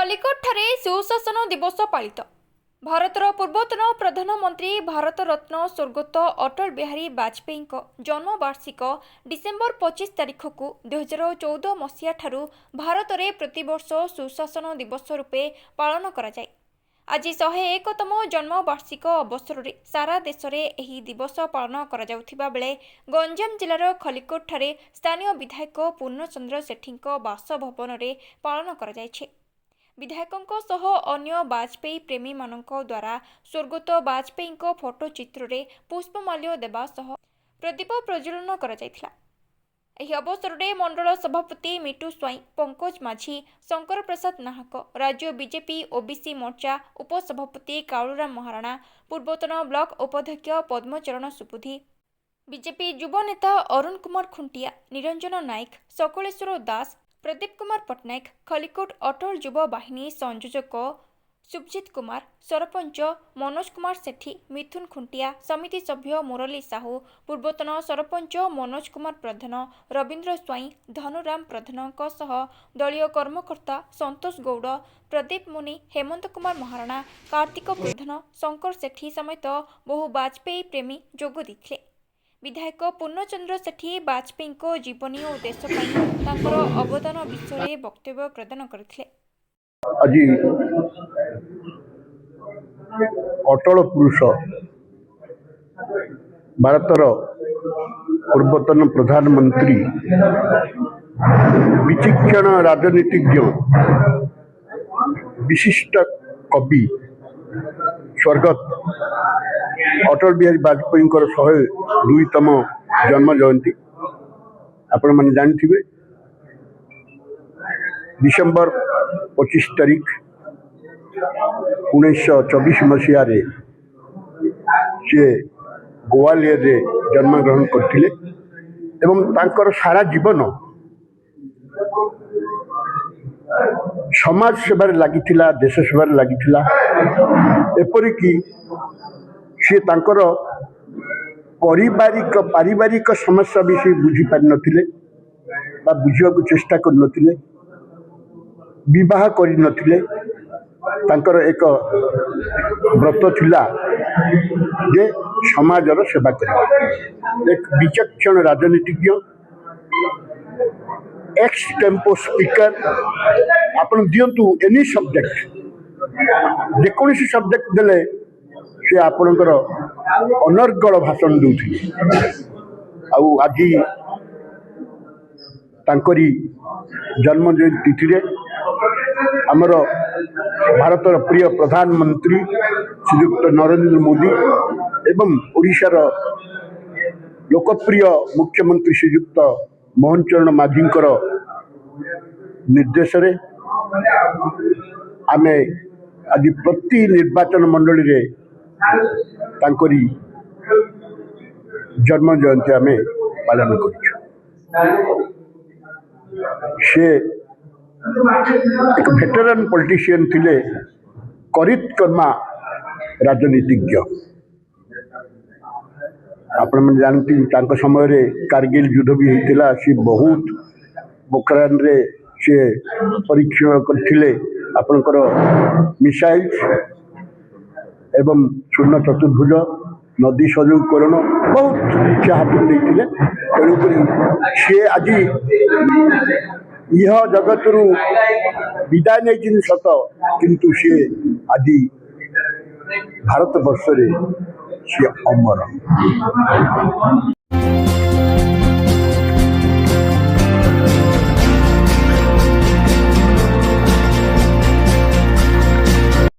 खलिकोटଠାରେ सुशासन दिवस पालित। भारतर पूर्वतन प्रधानमंत्री भारत रत्न स्वर्गत अटल बिहारी वाजपेयी जन्मवार्षिक डिसेम्बर 25 तारिख को 2014 मसीहा ठारू भारत में प्रतिवर्ष सुशासन दिवस रूपे पालन करा जाए। आज 101तम जन्मवार्षिक अवसर में सारा देश में यह दिवस पालन करा जाउथिबा बेले गंजाम जिलार खलिकोटଠାରେ स्थानीय विधायक पूर्णचंद्र सेठी बासभवन में पालन करा जायछे। विधायकों सह अन्य वाजपेयी प्रेमी मानक द्वारा स्वर्गत वाजपेयी फोटो चित्र रे पुष्पमाल्य देवा सह प्रदीप प्रज्वलन करा जायथिला। एही अवसर में मंडल सभापति मिटू स्वाई, पंकज माझी, शंकर प्रसाद नाहक, राज्य बीजेपी ओबीसी मोर्चा उपसभापति कालूराम महाराणा, पूर्वतन ब्लॉक उपाध्यक्ष पद्मचरण सुबुधी, बीजेपी युव नेता अरुण कुमार खुंटिया, निरंजन नायक, सकलेश्वर दास, प्रदीप कुमार पट्टनायक, खलिकोट अटल युव बाहिनी संयोजक सुभजित कुमार, सरपंच मनोज कुमार सेठी, मिथुन खुंटिया, समिति सभ्य मुरली साहू, पूर्वतन सरपंच मनोज कुमार प्रधान, रवींद्र स्वाई, धनुराम प्रधान सह दलीय कर्मकर्ता संतोष गौड़, प्रदीप मुनि, हेमंत कुमार महाराणा, कार्तिक प्रधान, शंकर सेठी समेत बहु वाजपेयी प्रेमी जोग देथिले। विधायक पूर्णचंद्र सेठी वाजपेयी जीवनी और देश अवदान विषय वक्तव्य प्रदान करथिले। आज अटल पुरुष भारतर पूर्वतन प्रधानमंत्री विचक्षण राजनीतिज्ञ विशिष्ट कवि स्वर्गत अटल बिहारी वाजपेयी 102तम जन्म जयंती आपण मैंने जानथिबे। डिसेम्बर 25 तारिख 1924 मसीह से ग्वालियर रे जन्म ग्रहण करथिले एवं तांकर सारा जीवन समाज सेवार लागिथिला, देश सेवार लागिथिला। एपरिकी सी तांकर पारिवारिक समस्या भी सी बुझी पारि नथिले बा बुझिया को चेष्टा कर नथिले, विवाह करि नथिले। तांकर एक व्रत थिला जे समाजर सेवा करबा। एक विचक्षण राजनीतिज्ञ, एक्स टेम्पो स्पीकर, आपण दियंतु एनी सब्जेक्ट जेकोसी सब्जेक्ट देले से आपणकर अनर्गल भाषण दूथिले। आउ आज तांकरी जन्म तिथि रे आमर भारतर प्रिय प्रधानमंत्री श्रीयुक्त नरेंद्र मोदी एवं ओडिशार लोकप्रिय मुख्यमंत्री श्रीयुक्त मोहन चरण माझींकर निर्देश रे आमे आज प्रति निर्वाचन मंडली रे तांकरी जन्म जयंती आमे पालन करूँ। से एक वेटरन पॉलिटिशियन थिले, करित कर्मा राजनीतिज्ञ। आपण मन जानती तांको समय रे कारगिल युद्ध भी होइतिला। सी बहुत पोखरान रे से परीक्षण करथिले आपनकर मिसाइल एवं शून्य चतुर्भुज नदी संयोगकरण बहुत से हाथ देते। तेणुक सी आज यह जगत रु विदाय नहीं सत, किंतु सी आज भारत वर्ष रे सी अमर।